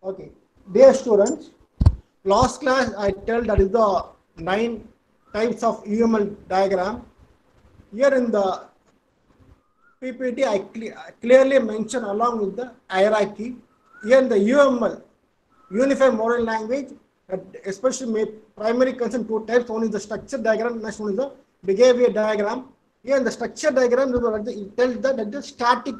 Okay. Dear students, last class I tell that is the 9 types of UML diagram. Here in the PPT, I clearly mention along with the hierarchy. Here in the UML, Unified Modeling Language, especially primary concern two types. One is the structure diagram, next one is the behavior diagram. Here in the structure diagram, it tells that is the static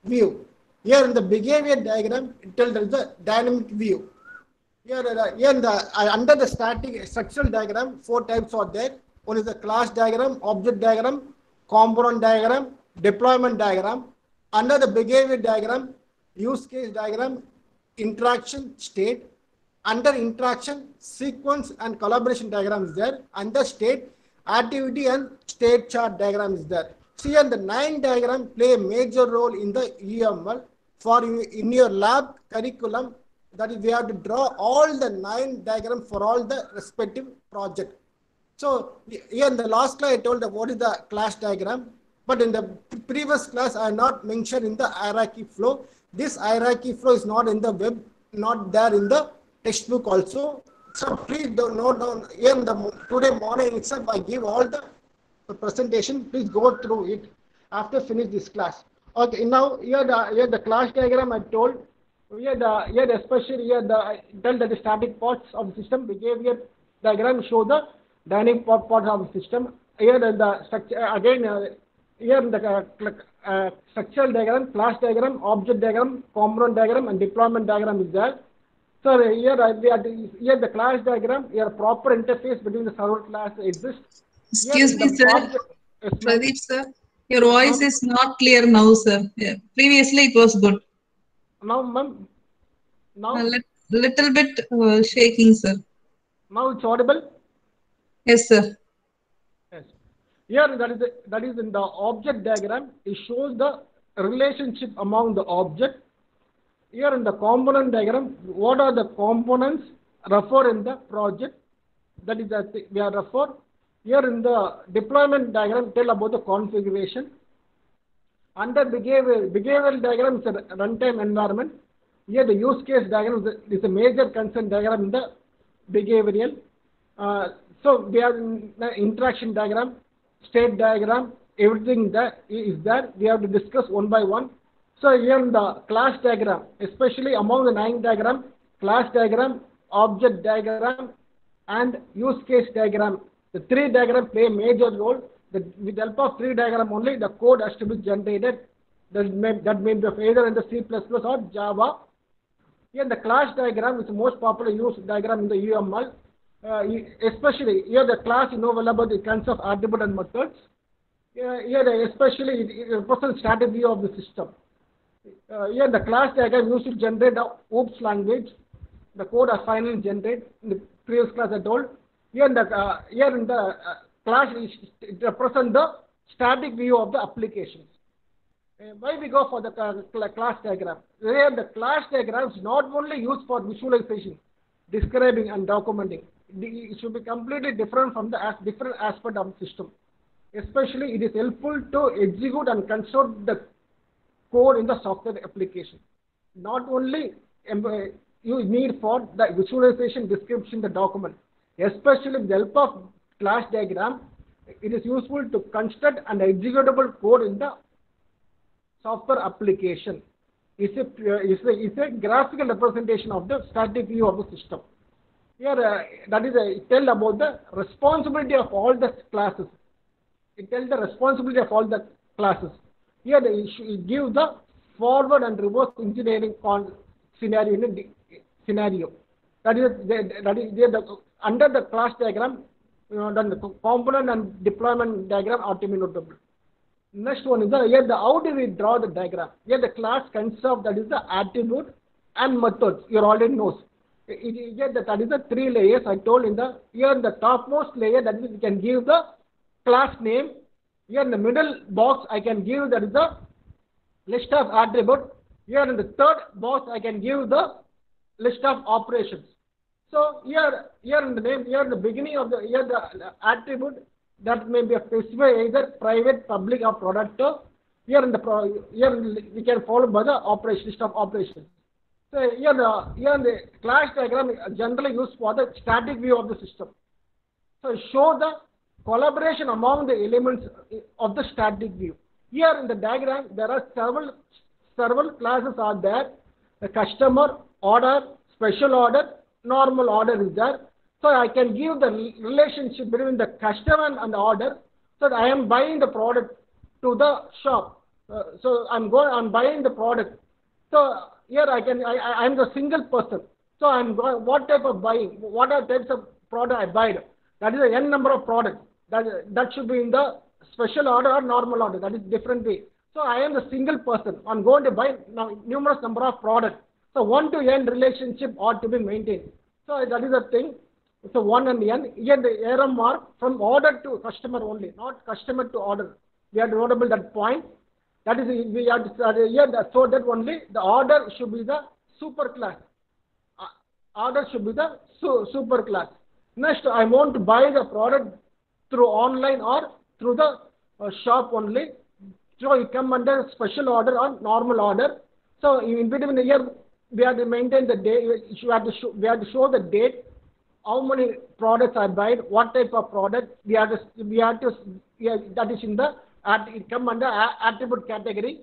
view. Here in the behavior diagram, it tells that is the dynamic view. Here in the under the static structural diagram, four types are there. One is the class diagram, object diagram, component diagram, deployment diagram. Under the behavior diagram, use case diagram, interaction state. Under interaction, sequence and collaboration diagram is there. Under state, activity and state chart diagram is there. See, here the 9 diagram play a major role in the UML. For in your lab curriculum, that is, we have to draw all the 9 diagrams for all the respective project. So here in the last class I told what is the class diagram, but in the previous class I not mentioned in the hierarchy flow. This hierarchy flow is not in the web, not there in the textbook also. So please don't note down. Here in the today morning itself I give all the presentation. Please go through it after finish this class. Okay, now here the class diagram I told. Here especially here tell that the static parts of the system. Behavior diagram show the dynamic part of the system. Here the structure again. Here the structural diagram, class diagram, object diagram, component diagram, and deployment diagram is there. So here the class diagram. Here proper interface between the server class exists. Excuse me, sir. Pradeep, sir. Your voice is not clear now, sir. Yeah. Previously, it was good. Now, ma'am. Now. A little bit shaking, sir. Now it's audible. Yes, sir. Yes. Here that is in the object diagram. It shows the relationship among the object. Here in the component diagram, what are the components referred in the project? That is that we are referred. Here in the deployment diagram, tell about the configuration. Under behavioral diagram is a runtime environment. Here the use case diagram is a major concern diagram in the behavioral. So we have the interaction diagram, state diagram, everything that is there. We have to discuss one by one. So here in the class diagram, especially among the 9 diagram, class diagram, object diagram, and use case diagram. The 3 diagrams play a major role. With the help of 3 diagram only, the code has to be generated. That may be either in the C++ or Java. Here the class diagram is the most popular used diagram in the UML. Especially here the class, you know well about the kinds of attribute and methods. Here especially it represents static view of the system. Here the class diagram used to generate the OOPS language. The code are finally generated in the previous class I told. Here in the class it represents the static view of the applications. Why we go for the class diagram? Here the class diagram is not only used for visualization, describing and documenting. It should be completely different from the different aspect of the system. Especially it is helpful to execute and construct the code in the software application. Not only you need for the visualization, description, the document. Especially with the help of class diagram, it is useful to construct an executable code in the software application. It's a graphical representation of the static view of the system. Here, that is it tells about the responsibility of all the classes. It tells the responsibility of all the classes. Here, it gives the forward and reverse engineering scenario in a scenario. That is under the class diagram, then the component and deployment diagram are to be notable. Next one is here how do we draw the diagram? Here the class consists of that is the attribute and methods. You already knows. Here that is the 3 layers I told in the here in the topmost layer, that is we can give the class name. Here in the middle box I can give that is the list of attribute. Here in the third box I can give the list of operations. So here in the name, here in the beginning of the attribute that may be specified either private, public, or product. Here we can follow by the operation list of operations. So here the class diagram is generally used for the static view of the system. So show the collaboration among the elements of the static view. Here in the diagram, there are several classes are there. The customer, order, special order, normal order is there. So I can give the relationship between the customer and the order. So that I am buying the product to the shop. So I'm buying the product. So here I am the single person. So I'm going, what type of buying, what are types of product I buy. That is the n number of products. That should be in the special order or normal order. That is different way. So I am the single person. I'm going to buy numerous number of products. So 1 to n relationship ought to be maintained. So that is the thing. So 1 and n. Here the error mark from order to customer only, not customer to order. We have to notable that point. That is, we have to here so that only the order should be the super class. Order should be the super class. Next, I want to buy the product through online or through the shop only. So you come under special order or normal order. So in between here, we have to maintain the date. We have to show the date, how many products I buy, what type of product. That is in the it come under attribute category.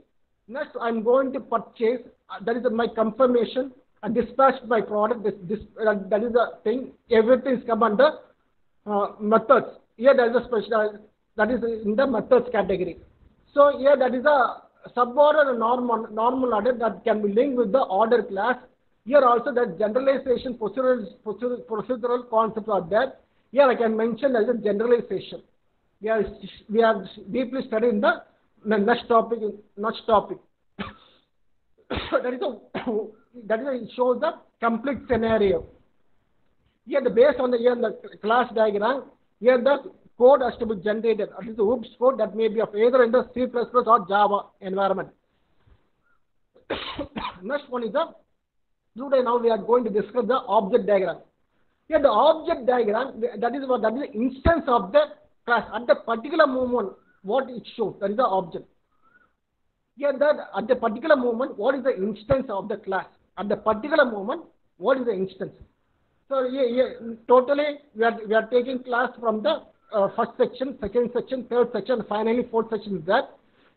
Next, I'm going to purchase. That is my confirmation. I dispatched my product. That is the thing. Everything is come under methods. Here there is a special, that is in the methods category. So here that is a suborder and normal order that can be linked with the order class. Here also the generalization procedural concepts are there. Here I can mention as a generalization. We have deeply studied in the next topic. That it shows the complete scenario. Here based on the class diagram, here the code has to be generated. That is the OOPS code that may be of either in the C++ or Java environment. Next one is today now we are going to discuss the object diagram. Here the object diagram, that is the instance of the class at the particular moment what it shows. That is the object. Here that at the particular moment what is the instance of the class? At the particular moment what is the instance? So here totally we are taking class from the first section, second section, third section, finally fourth section is there.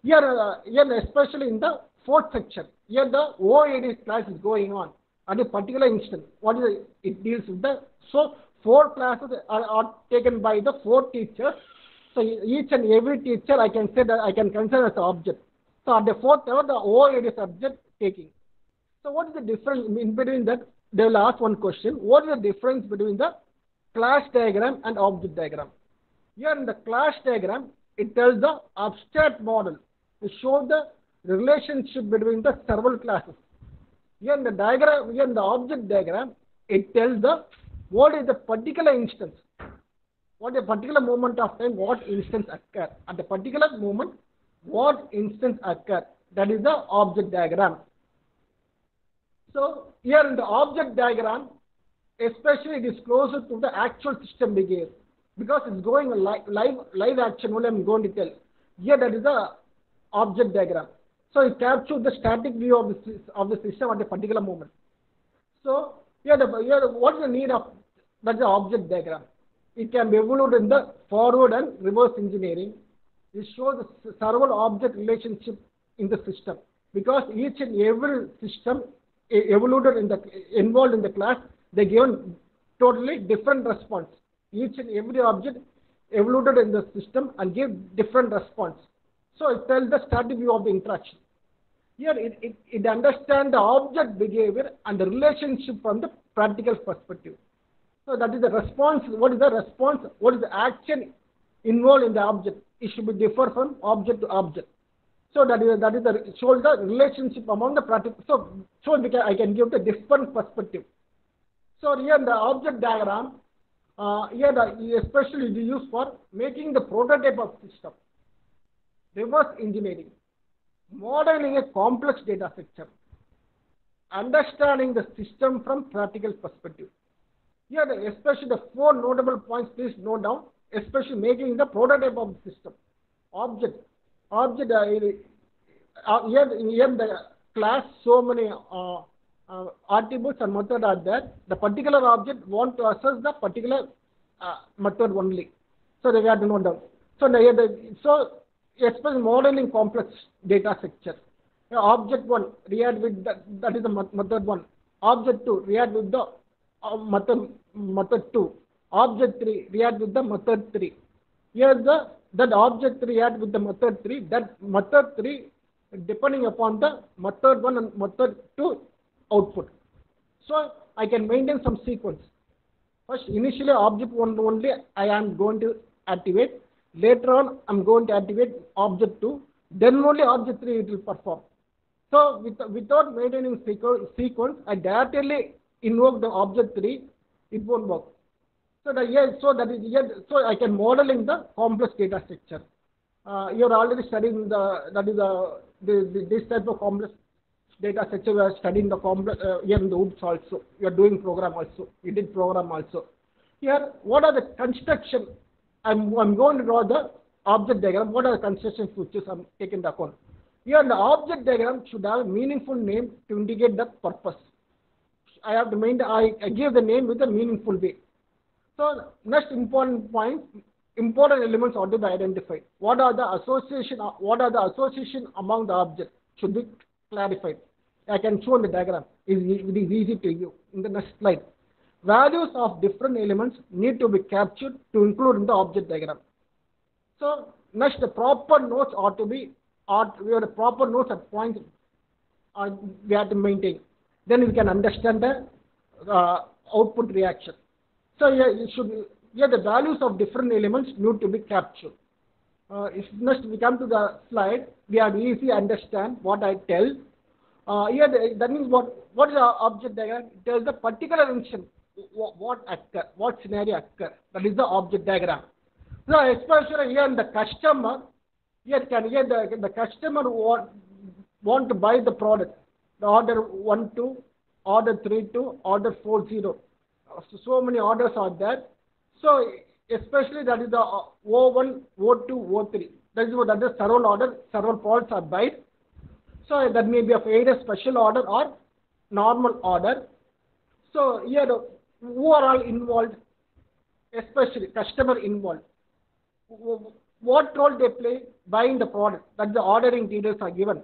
Here especially in the fourth section, here the OOAD class is going on at a particular instance. What is it deals with the, so 4 classes are taken by the 4 teachers. So each and every teacher I can say that I can consider as an object. So at the 4th level the OOAD subject taking. So what is the difference in between that? They will ask one question. What is the difference between the class diagram and object diagram? Here in the class diagram, it tells the abstract model. It shows the relationship between the several classes. Here in the diagram, here in the object diagram, it tells the what is the particular instance. What a particular moment of time, what instance occur. At the particular moment, what instance occur. That is the object diagram. So here in the object diagram, especially it is closer to the actual system behavior because it's going live action only I'm going to tell. Here that is the object diagram. So it captures the static view of the system at a particular moment. So here what is the need of that's the object diagram. It can be evolved in the forward and reverse engineering. It shows the server object relationship in the system because each and every system involved in the class, they given totally different response. Each and every object evolved in the system and give different response. So it tells the static view of the interaction. Here it understands the object behavior and the relationship from the practical perspective. So that is the response. What is the response? What is the action involved in the object? It should be differ from object to object. So that is the shows the relationship among the practical. So I can give the different perspective. So here in the object diagram, especially it is used for making the prototype of system, reverse engineering, modeling a complex data structure, understanding the system from practical perspective. Here, especially the 4 notable points, please note down, especially making the prototype of the system. Object, here the class, so many attributes and method are there. The particular object want to access the particular method only. So we have to note down. So especially modeling complex data structure. Object 1 react with that is the method 1. Object 2 react with the method 2. Object 3 react with the method 3. Here that object 3 react with the method 3. That method 3 depending upon the method 1 and method 2 output. So I can maintain some sequence. First, initially object 1 only I am going to activate. Later on, I'm going to activate object 2. Then only object 3 it will perform. So without maintaining sequence, I directly invoke the object 3. It won't work. So so I can model in the complex data structure. You're already studying this type of complex data structure. We are studying the complex here in the OOAD also. You are doing program also. You did program also. Here, what are the construction? I'm going to draw the object diagram. What are the construction features I'm taking into account? Here, the object diagram should have a meaningful name to indicate the purpose. I have to maintain. I give the name with a meaningful way. So, next important point, important elements are to be identified. What are the association among the objects should be clarified. I can show in the diagram. It is easy to you in the next slide. Values of different elements need to be captured to include in the object diagram. So next, the proper nodes ought to be, we have the proper nodes at points we have to maintain. Then we can understand the output reaction. So here the values of different elements need to be captured. If next we come to the slide, we have easy understand what I tell. Here that means what is the object diagram? It tells the particular instance. What scenario occur? That is the object diagram. So especially here in the customer, the customer want to buy the product. The order 1 2, order 3 2, order 4 0. So many orders are there. So especially that is the O1, O2, O3. That is several order, several products are buy. So that may be of either special order or normal order. So here who are all involved, especially customer involved. What role they play buying the product? That the ordering details are given.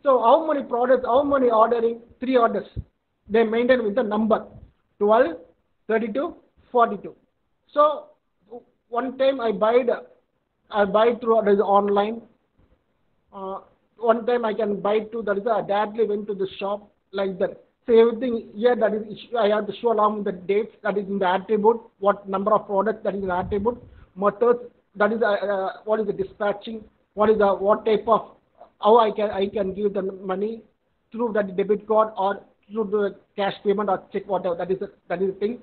So how many products, how many ordering? 3 orders. They maintain with the number 12, 32, 42. So one time I buy through that is online. One time I can buy through that is I directly went to the shop like that. So everything here that is I have to show along with the dates that is in the attribute, what number of products that is in the attribute, methods that is what is the dispatching, what type of how I can give the money through that debit card or through the cash payment or check, whatever that is the thing.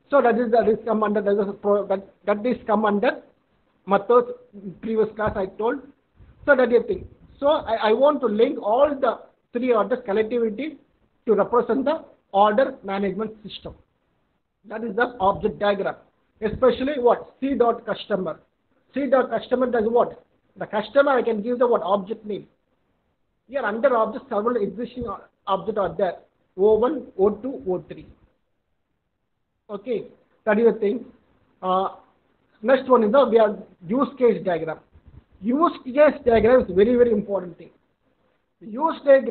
So that is come under that is come under methods. Previous class I told. So that is the thing. So I want to link all the 3 orders collectivity to represent the order management system. That is the object diagram. Especially what? C.customer. C.customer does what? The customer I can give the what? Object name. Here under object several existing objects are there. O1, O2, O3. Okay. That is the thing. Next one is we have use case diagram. Use case diagram is very, very important thing. Use case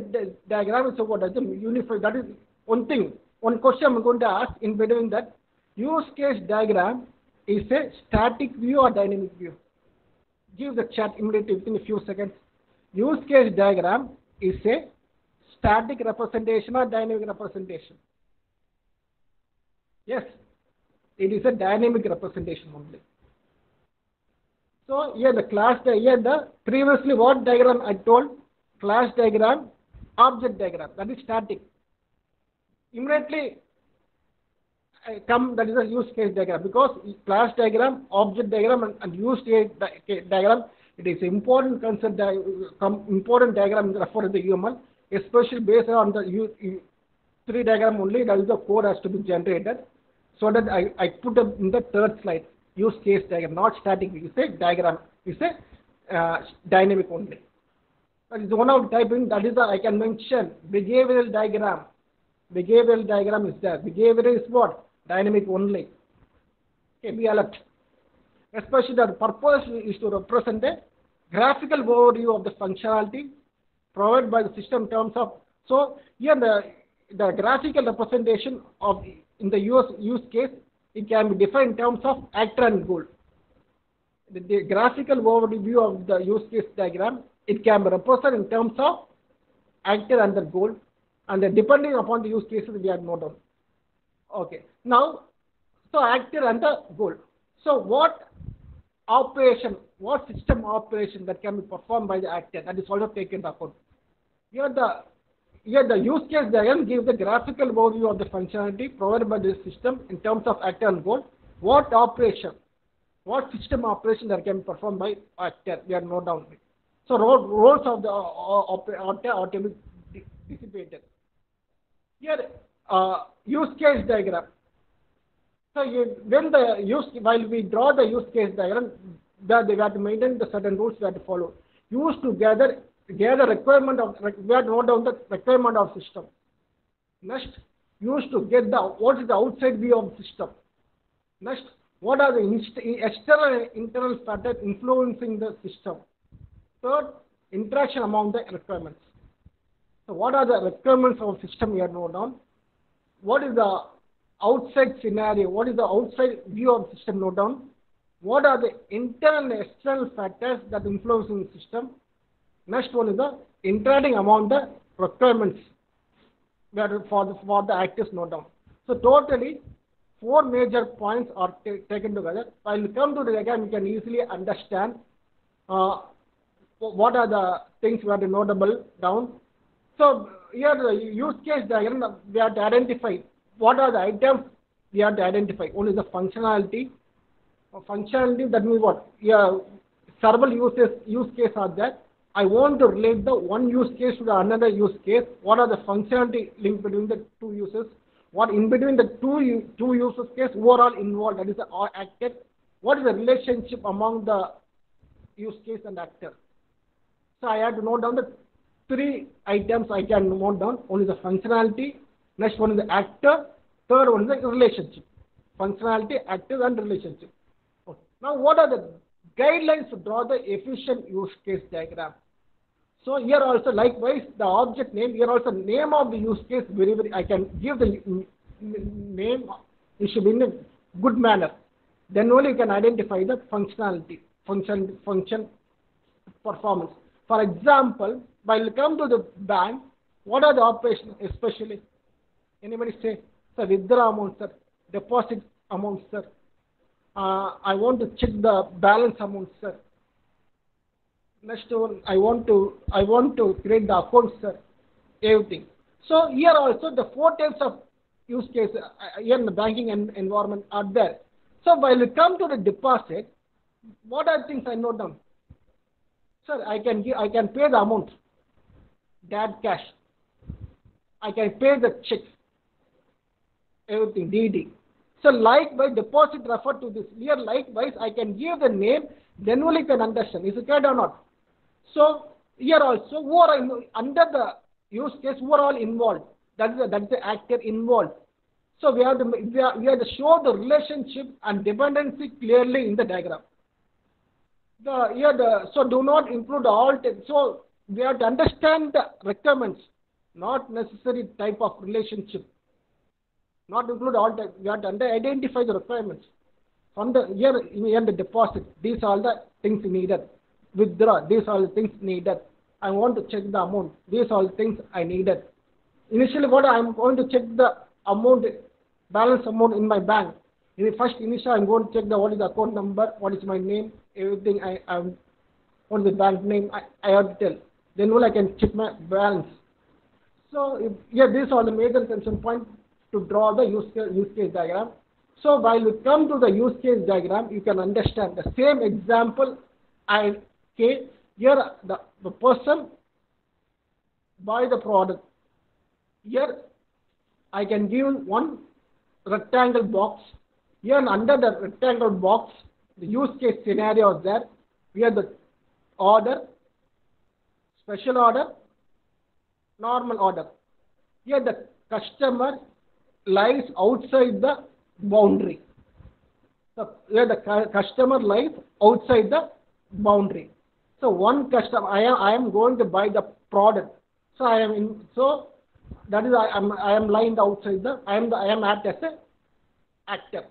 diagram is what? Unified. That is one thing. One question I'm going to ask in between that. Use case diagram is a static view or dynamic view. Give the chat immediately within a few seconds. Use case diagram is a static representation or dynamic representation. Yes, it is a dynamic representation only. So here the class previously what diagram I told? Class diagram, object diagram, that is static. Immediately that is a use case diagram, because class diagram, object diagram and use case diagram, it is important concept, important diagram referred to the human, especially based on the 3 diagram only, that is the code has to be generated. So that I put up in the 3rd slide, use case diagram, not static, it's a diagram, it's a dynamic only. That is one of typing, that is I can mention behavioral diagram. Behavioral diagram is there. Behavior is what? Dynamic only. Okay, be alert. Especially the purpose is to represent a graphical overview of the functionality provided by the system in terms of, so here the graphical representation of in the use case, it can be defined in terms of actor and goal. The graphical overview of the use case diagram, it can be represented in terms of actor and the goal, and depending upon the use cases we have noted. Okay, now, so actor and the goal. So what operation, what system operation that can be performed by the actor, that is also taken into account. Here the use case diagram gives the graphical overview of the functionality provided by the system in terms of actor and goal. What operation, what system operation that can be performed by actor, we are noted down. So roles of the actor are to be dissipated. Here use case diagram. So while we draw the use case diagram, we have to maintain the certain rules we have to follow. Used to gather requirement of, we have to note down the requirement of system. Next, used to get what is the outside view of the system. Next, what are the external and internal factors influencing the system. Third, interaction among the requirements. So what are the requirements of the system we have noted down? What is the outside scenario? What is the outside view of the system note down? What are the internal and external factors that influence in the system? Next one is the interacting among the requirements for the actors note down. So totally 4 major points are taken together. While we come to the diagram, you can easily understand what are the things we have to notable down. So here the use case diagram, we have to identify what are the items we have to identify. One is the functionality. Functionality, that means what? Yeah, several use cases are there. I want to relate the one use case to the another use case. What are the functionality linked between the two uses? What in between the two uses case, who are all involved, that is the actor. What is the relationship among the use case and actor? So I have to note down the 3 items I can note down. One is the functionality, next one is the actor, third one is the relationship. Functionality, actor and relationship. Okay. Now what are the guidelines to draw the efficient use case diagram? So here also likewise the object name, here also name of the use case, very I can give the name, it should be in a good manner. Then only you can identify the functionality, function performance. For example, while you come to the bank, what are the operations especially? Anybody say, sir, withdraw amount, sir, deposit amount, sir. I want to check the balance amount, sir. Next one, I want to create the account, sir. Everything. So here also the 4 types of use case here in the banking environment are there. So while we come to the deposit, what are things I note down? Sir, I can pay the amount, that cash. I can pay the checks, everything, DD. So likewise, deposit refer to this. Here likewise, I can give the name, then only you can understand. Is it correct or not? So here also, who are under the use case, who are all involved? That is the actor involved. So we have to show the relationship and dependency clearly in the diagram. So do not include all. So we have to understand the requirements, not necessary type of relationship. Not include all type. We have to identify the requirements. From here the deposit, these are the things needed. Withdraw, these are the things needed. I want to check the amount. These are the things I needed. Initially, what I am going to check the amount, balance amount in my bank. Initially, I'm going to check what is the account number, what is my name, everything. What is the bank name? I have to tell. Then only I can check my balance. So these are the major concern points to draw the use case diagram. So while we come to the use case diagram, you can understand the same example. Here the person buy the product. Here I can give one rectangle box. Here under the rectangle box, the use case scenario is there. Here the order, special order, normal order. Here the customer lies outside the boundary. So where the customer lies outside the boundary. So one customer, I am going to buy the product. So I am in. So that is I am lying outside the. I am act as a actor.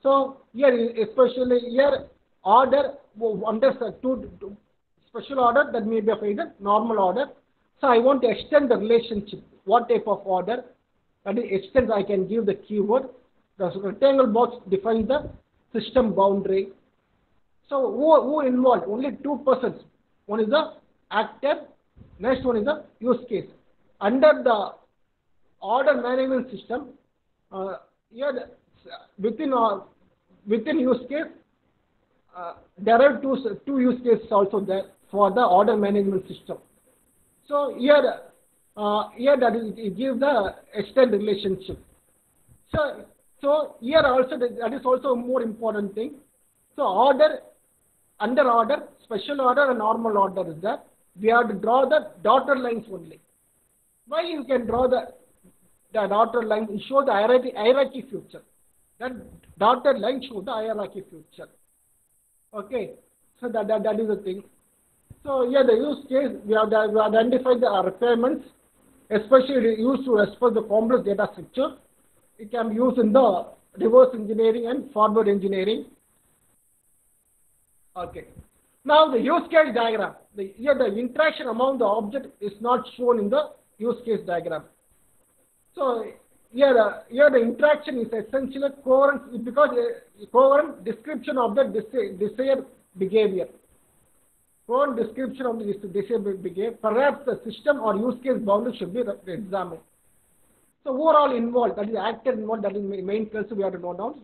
So here, especially here, order under two special order, that may be of either normal order. So I want to extend the relationship. What type of order? That is extend. I can give the keyword. The rectangle box defines the system boundary. So who involved? Only two persons. One is the actor. Next one is the use case. Under the order management system, here within use case, there are two use cases also there for the order management system. So here that is, it gives the extend relationship. So here also that is also a more important thing. So order, under order, special order and normal order is there. We have to draw the dotted lines only. Why you can draw the dotted line? It shows the hierarchy future. That dotted line shows the hierarchy future. Okay, so that is the thing. So here the use case, we have identified the requirements, especially used to express the complex data structure. It can be used in the reverse engineering and forward engineering. Okay. Now the use case diagram. Here the interaction among the object is not shown in the use case diagram. So here the interaction is essentially coherent, because a coherent description of the desired behavior. Coherent description of the desired behavior. Perhaps the system or use case boundary should be examined. So who are all involved? That is actor involved. That is main concern we have to note down.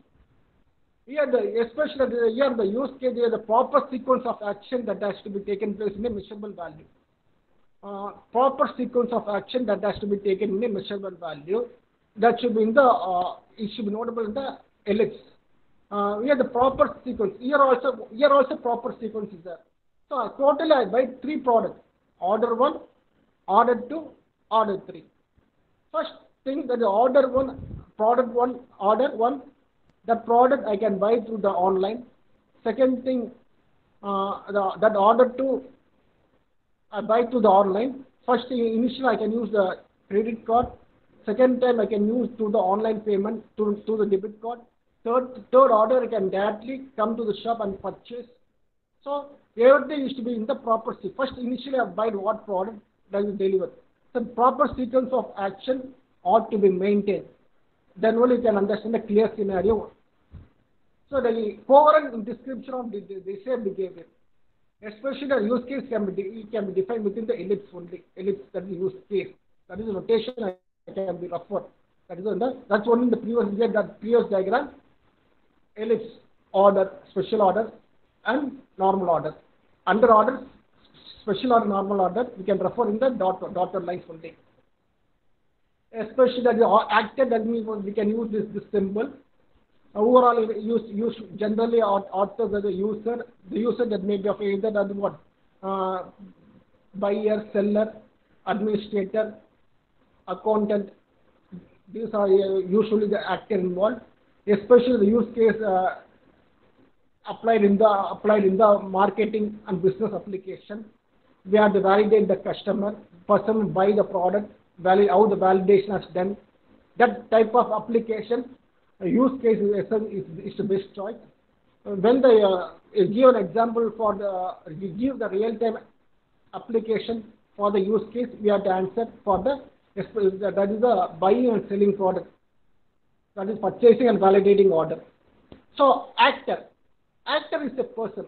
Here especially here the use case, here the proper sequence of action that has to be taken place in a measurable value. Proper sequence of action that has to be taken in a measurable value. That should be in the it should be notable in the ellipse. Here the proper sequence. Here also proper sequence is there. So totally I buy 3 products: order 1, order 2, order 3. First thing, that the order 1, product 1, order 1. The product I can buy through the online. Second thing, that order 2 I buy through the online. First thing, initially I can use the credit card. Second time I can use through the online payment through the debit card. Third order I can directly come to the shop and purchase. So everything is to be in the proper sequence. First initially I buy what product that is delivered. The proper sequence of action ought to be maintained. Then only you can understand the clear scenario. So the coherent description of the desired behavior, especially the use case can be defined within the ellipse only. Ellipse, that is use case. That is the notation I can be referred. That's only in the previous diagram. Ellipse, order, special order, and normal order. Under order, special order, normal order, we can refer in the dotted lines only. Especially that the actor, that means we can use this symbol. Overall, use generally authors as the user that may be of either what buyer, seller, administrator, accountant. These are usually the actor involved. Especially the use case applied in the marketing and business application. We have to validate the customer, person buy the product, how the validation is done. That type of application, use case is the best choice. When give an example for give the real-time application for the use case, we have to answer for that is the buying and selling product. That is purchasing and validating order. So actor is a person.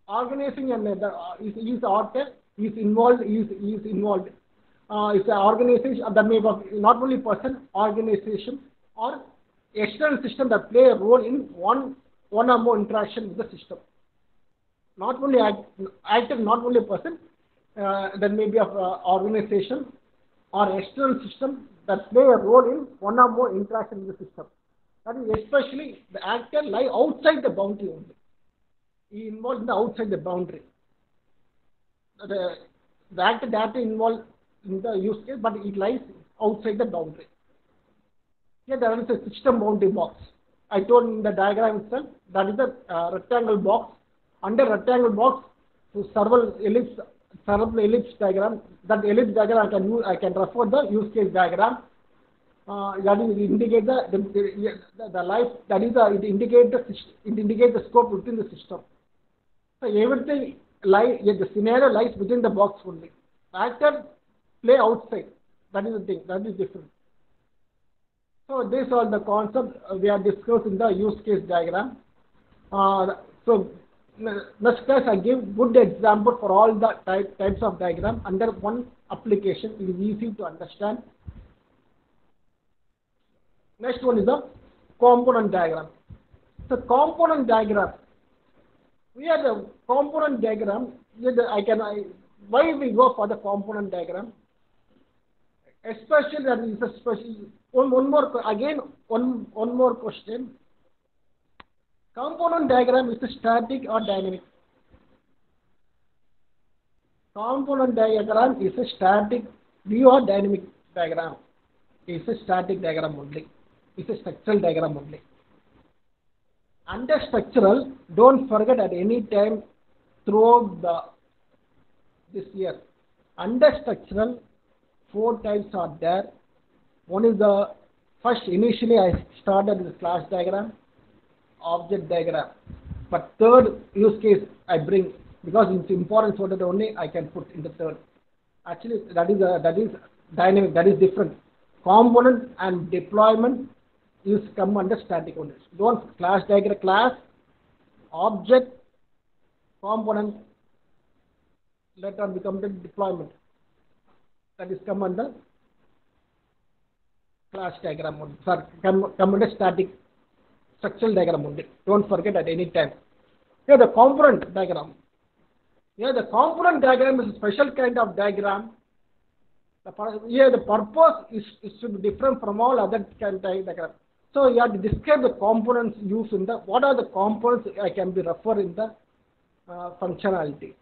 Organizing and is actor is involved. It's an organization that may be not only person, organization, or external system that play a role in one or more interaction with the system. Not only actor, not only person, that may be of organization or external system that play a role in one or more interaction with the system. That is especially the actor lie outside the boundary only. He involved in the outside the boundary. The actor directly involved in the use case, but it lies outside the boundary. Here there is a system boundary box. I told in the diagram itself that is a rectangle box. Under rectangle box, to several ellipse diagram. That ellipse diagram I can refer the use case diagram. That is indicate the life. That is it indicates the scope within the system. So everything the scenario lies within the box only. Actor play outside. That is the thing. That is different. So these are the concepts we are discussing the use case diagram. So next class I give good example for all the types of diagram under one application. It is easy to understand. Next one is the component diagram. So component diagram. We have the component diagram. Why we go for the component diagram? Especially that is a special. One more question. Component diagram is static or dynamic? Component diagram is a static view or dynamic diagram. It's a static diagram only. It's a structural diagram only. Under structural, don't forget at any time throughout this year. Under structural, 4 types are there. One is the first. Initially, I started with class diagram, object diagram. But third use case I bring because it's important so that only I can put in the third. Actually, that is dynamic. That is different. Component and deployment is come under static only. Don't class diagram, class, object, component, later become the deployment. That is come under class diagram only. Sorry, come under static structural diagram only. Don't forget at any time. Here the component diagram. Here the component diagram is a special kind of diagram. Here the purpose is to be different from all other kind of diagram. So you have to describe the components used in the, what are the components I can be referred in the functionality.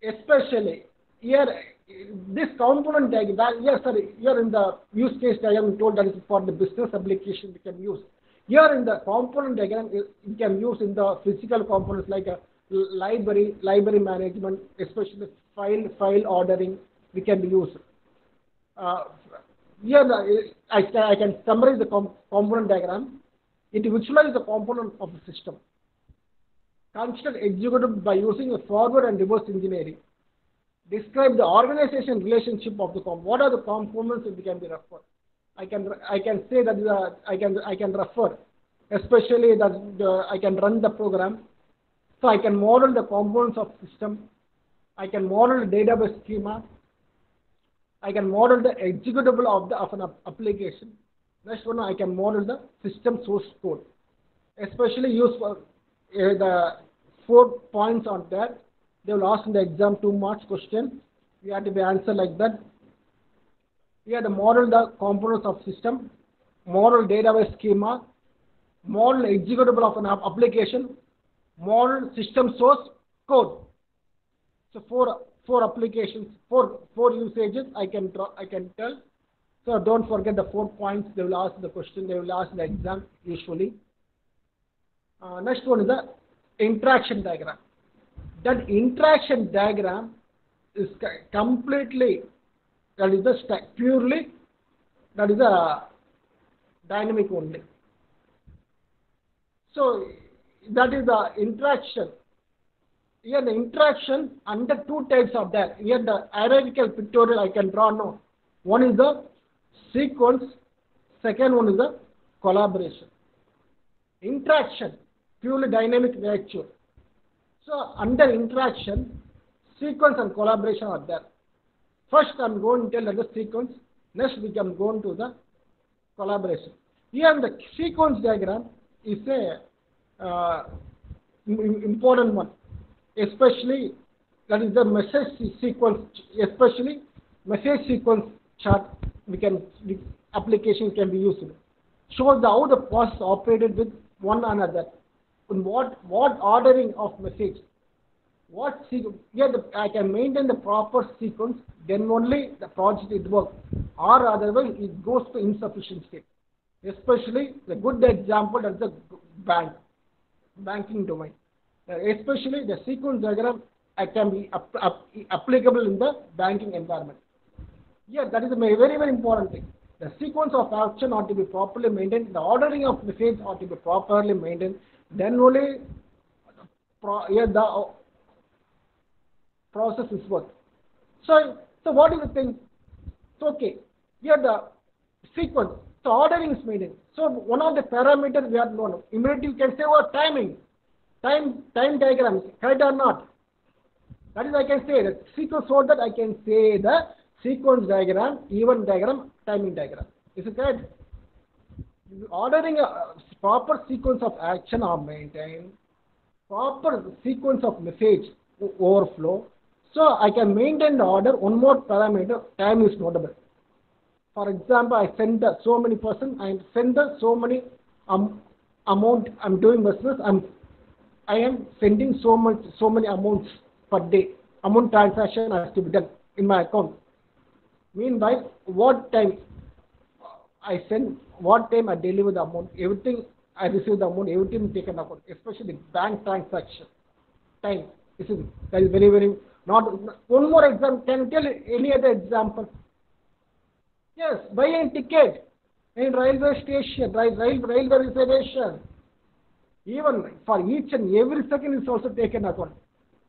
Especially here, this component diagram, here in the use case diagram, we told that is for the business application we can use. Here in the component diagram, you can use in the physical components like a library management, especially file ordering, we can use. Here I can summarize the component diagram. It visualizes the component of the system. Consider executed by using a forward and reverse engineering. Describe the organization relationship of the component. What are the components that can be referred? I can say that I can refer, especially that I can run the program. So I can model the components of system. I can model the database schema. I can model the executable of an application. Next one, I can model the system source code. Especially use for the 4 points on there. They will ask in the exam 2 marks question. You have to be answered like that. We have to model the components of system, model database schema, model executable of an application, model system source code. So four applications, four usages I can tell. So don't forget the 4 points. They will ask the question. They will ask the exam usually. Next one is the interaction diagram. That interaction diagram is completely, that is purely, that is a dynamic only. So that is the interaction. Here the interaction under 2 types of that. Here the hierarchical pictorial I can draw now. One is the sequence, second one is the collaboration. Interaction, purely dynamic nature. So under interaction, sequence and collaboration are there. First I am going to tell the sequence, next we can go into the collaboration. Here the sequence diagram is a important one. Especially that is the message sequence, especially message sequence chart application can be used. Shows how the process operated with one another. In what ordering of message. What sequence, I can maintain the proper sequence, then only the project will work. Or otherwise it goes to insufficient state. Especially the good example is the banking domain. Especially the sequence diagram can be applicable in the banking environment. Yeah, that is a very, very important thing. The sequence of action ought to be properly maintained. The ordering of the phase ought to be properly maintained. Then only the process is work. So what is the thing? So, okay, here the sequence. So ordering is maintained. So one of the parameters we have known. Immediately you can say, oh, timing, time diagrams, correct or not? That is, I can say that sequence, so that I can say the sequence diagram, event diagram, timing diagram. Is it correct? Ordering a proper sequence of action are maintained, proper sequence of message overflow. So I can maintain the order. One more parameter, time is notable. For example, I send so many person, I send so many amount. I'm doing business. I am sending so many amounts per day. Amount transaction has to be done in my account. Meanwhile, what time I send, what time I deliver the amount, everything I receive the amount, everything taken account, especially bank transaction time. That is very, very not. One more example. Can you tell any other example? Yes, buying ticket in railway station, railway reservation. Even for each and every second is also taken account.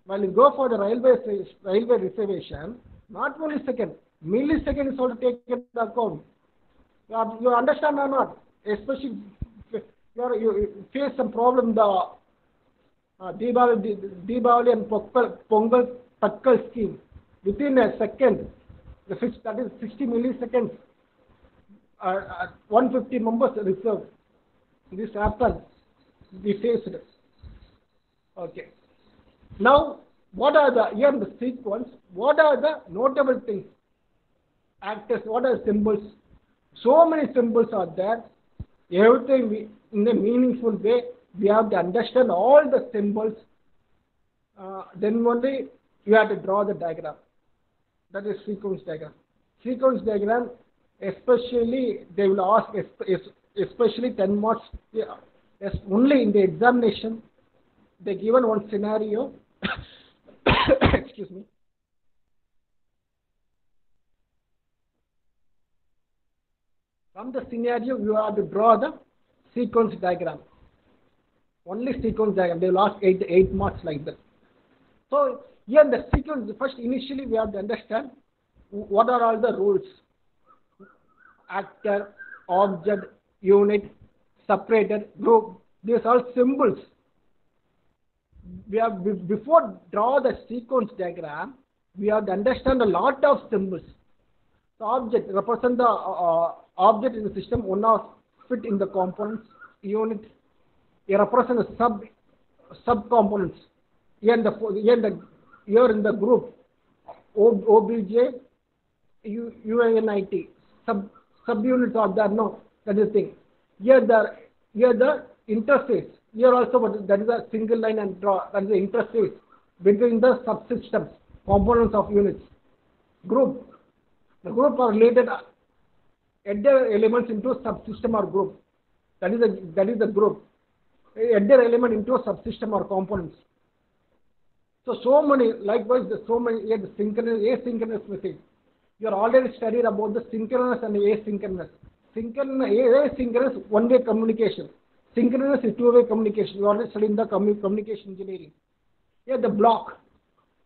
While you go for the railway reservation, not only second, millisecond is also taken account. You understand or not? Especially you face some problem, the Deepavali and Pongal Tatkal scheme. Within a second, that is 60 milliseconds, 150 members reserved. This happened. We faced it. Okay. Now, what are here in the sequence? What are the notable things? Actors, what are symbols? So many symbols are there. Everything in a meaningful way, we have to understand all the symbols. Then only you have to draw the diagram. That is sequence diagram. Sequence diagram, especially they will ask, especially 10 marks. Yeah, only in the examination, they given one scenario. Excuse me. From the scenario, you have to draw the sequence diagram. Only sequence diagram. They will ask 8 marks like that. So here the sequence, first initially we have to understand what are all the rules. Actor, object, unit, separator, group. These are symbols. We have, before draw the sequence diagram, we have to understand a lot of symbols. The object represent the object in the system, one of fit in the components, unit. It represents the sub-components. Here in the group, OBJ, UANIT, subunits are there. No, that is the thing. Here the interface. Here also, that is a single line and draw. That is the interface between the subsystems, components of units. Group. The group are related header elements into a subsystem or group. That is the group. Header element into a subsystem or components. So many, likewise, so many here the synchronous, asynchronous message. You are already studied about the synchronous and asynchronous. Asynchronous, one-way communication. Synchronous is two-way communication. You already studied in the communication engineering. Here the block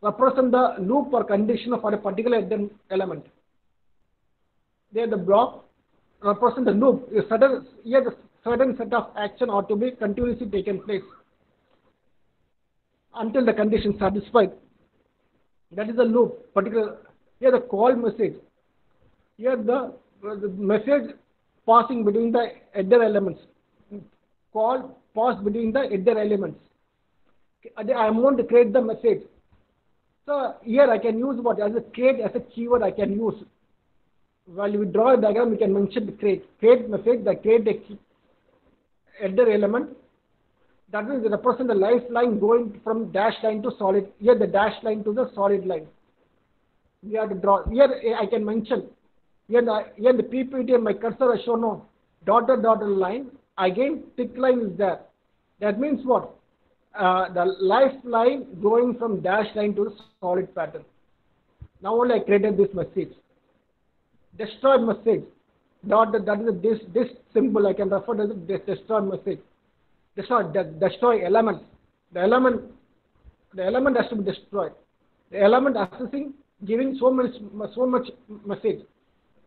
represent the loop or condition for a particular element. There the block represent the loop. Here the certain set of action ought to be continuously taken place until the condition is satisfied. That is the loop. Here the call message. Here the message passing between the header elements. Call pass between the header elements. I want to create the message. So here I can use what as a create as a keyword I can use. While we draw a diagram, we can mention the create message, the create a header element. That means it represents the lifeline going from dashed line to solid. Here the dashed line to the solid line. We have to draw. Here I can mention. Here the PPT and my cursor has shown no. dotted line, again thick line is there. That means what? The lifeline going from dash line to the solid pattern. Now only I created this message. Destroy message. That is this symbol I can refer to as this destroy message. Destroy element. The element has to be destroyed. The element accessing giving so much message.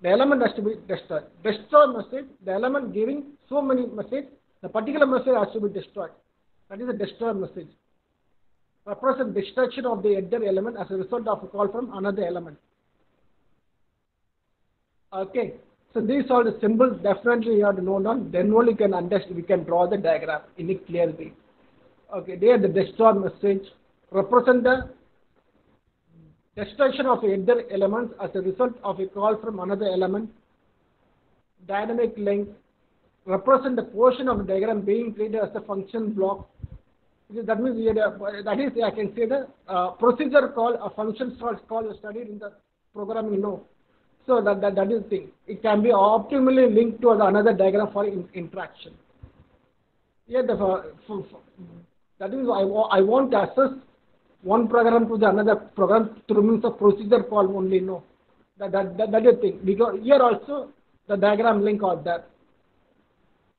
The element has to be destroyed. Destroy message. The element giving so many message. The particular message has to be destroyed. That is a destroy message. Represent destruction of the header element as a result of a call from another element. Okay. So these are the symbols definitely you have to note down. Then only can understand, we can draw the diagram in a clear way. Okay, there the destroy message represent the destruction of header elements as a result of a call from another element. Dynamic link represent the portion of the diagram being treated as a function block. That means that is I can say the procedure call, a function call studied in the programming, you know. So that is the thing. It can be optimally linked to another diagram for interaction. Yeah, that is I want to access one program to the another program through means of procedure call only. No, that is the thing. Because here also the diagram link or that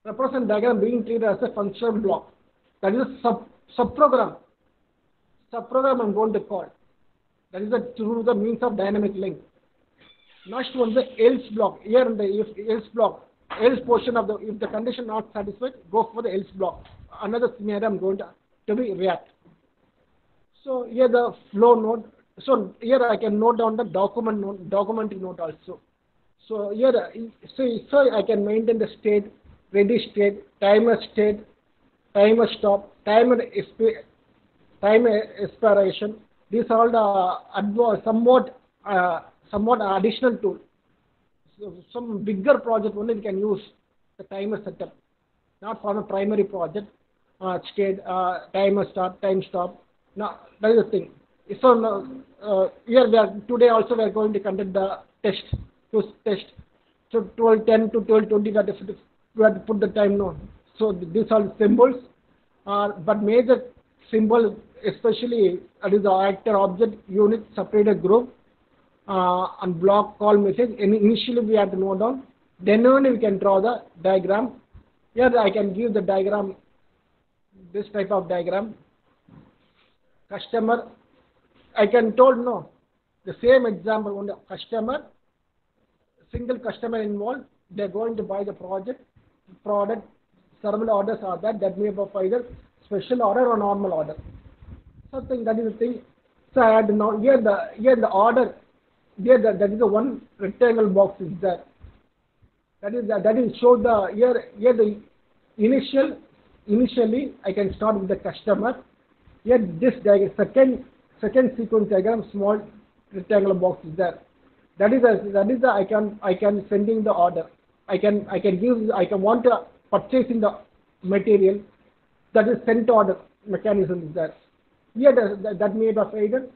represent diagram being treated as a function block. That is a subprogram. Subprogram I'm going to call. That is through the means of dynamic link. Next one, the else block. Here in the if else block, else portion of the if the condition not satisfied, go for the else block. Another scenario I'm going to be react. So here the flow node. So here I can note down the document note also. So here so I can maintain the state, ready state, timer stop, timer expiration. These are all the somewhat additional tool. So some bigger project only we can use the timer setup, not for the primary project. State, timer start, time stop. Now that is the thing. So here today also we are going to conduct the test. So 12:10 to 12:20 we have to put the time now. So these are the symbols. But major symbol especially that is the actor object unit separated group. And block call message. Initially we have to note down. Then only we can draw the diagram. Here I can give the diagram, this type of diagram. Customer, I can told no. The same example on the customer, single customer involved. They're going to buy the product. Several orders are that may be either special order or normal order. So that is the thing. So I had to know here the order. Here that is the one rectangle box is there. That is show the here the initially I can start with the customer. Here this diagram, second sequence diagram, small rectangular box is there. That is I can sending the order. I want to purchasing the material. That is sent order mechanism is there. Here that made of either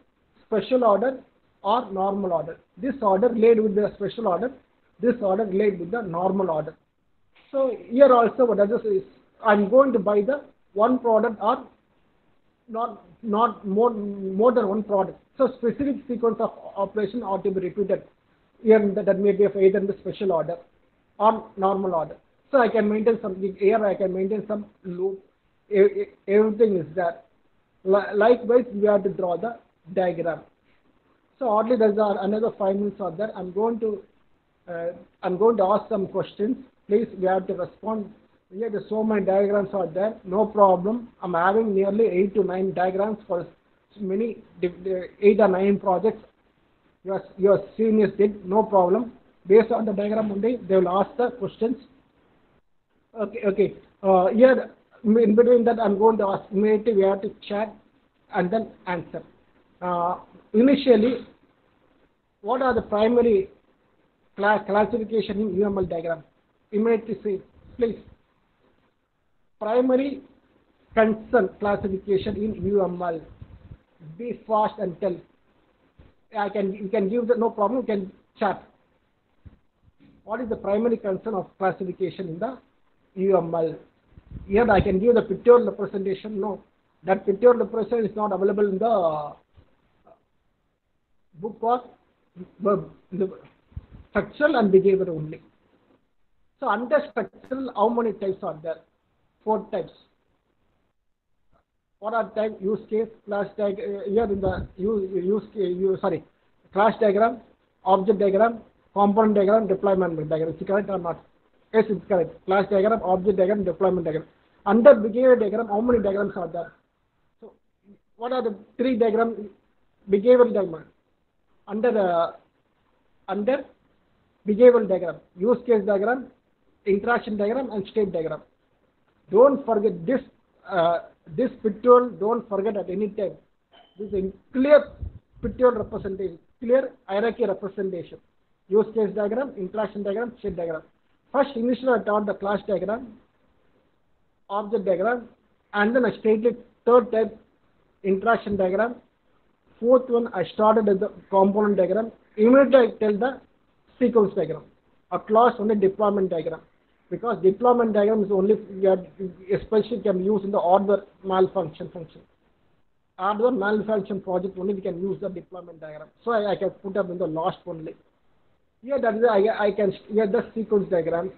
special order or normal order. This order laid with the special order. This order laid with the normal order. So here also what does is I'm going to buy the one product or not more than one product. So specific sequence of operation ought to be repeated. Here that may be of either in the special order or normal order. So I can maintain something here. I can maintain some loop. Everything is there. Likewise, we have to draw the diagram. So oddly, there's another 5 minutes are there. I'm going to ask some questions. Please, we have to respond. Here, there's so many diagrams are there. No problem. I'm having nearly 8 to 9 diagrams for many 8 or 9 projects. Your seniors did. No problem. Based on the diagram only, they will ask the questions. Okay. Here, in between that, I'm going to ask immediately. We have to chat and then answer. Initially, what are the primary classification in UML diagram? Immediately say, please. Primary concern classification in UML. Be fast and tell. You can give the no problem. You can chat. What is the primary concern of classification in the UML? Here I can give the pictorial representation. No, that pictorial representation is not available in the book or the structural and behavior only. So under structural, how many types are there? 4 types. What are type? Use case, class diagram. Here in the class diagram, object diagram, component diagram, deployment diagram. Is it correct or not? Yes, it's correct. Class diagram, object diagram, deployment diagram. Under behavior diagram, how many diagrams are there? So, what are the 3 diagrams? Behavioral diagram. Under behavioral diagram, use case diagram, interaction diagram, and state diagram. Don't forget this. This pictorial, don't forget at any time. This is a clear pictorial representation, clear hierarchy representation. Use case diagram, interaction diagram, state diagram. First, initially I taught the class diagram, object diagram, and then I stated 3rd type, interaction diagram. 4th one, I started with the component diagram. Immediately I tell the sequence diagram. At last, only deployment diagram. Because deployment diagram is only, especially can be used in the hardware malfunction function. Hardware malfunction project only we can use the deployment diagram. So I can put up in the last only. Here that is I can here the sequence diagram.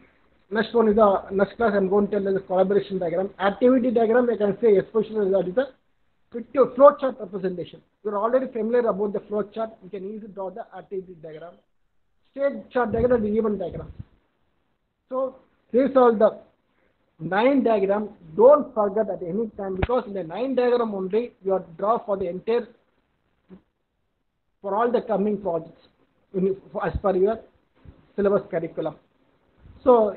Next one is the next class I'm going to tell the collaboration diagram. Activity diagram I can say especially that is the flowchart representation. You're already familiar about the flowchart. You can easily draw the activity diagram. State chart diagram and the event diagram. So these are the 9 diagrams. Don't forget at any time because in the 9 diagram only you are draw for the entire for all the coming projects as per your syllabus curriculum. So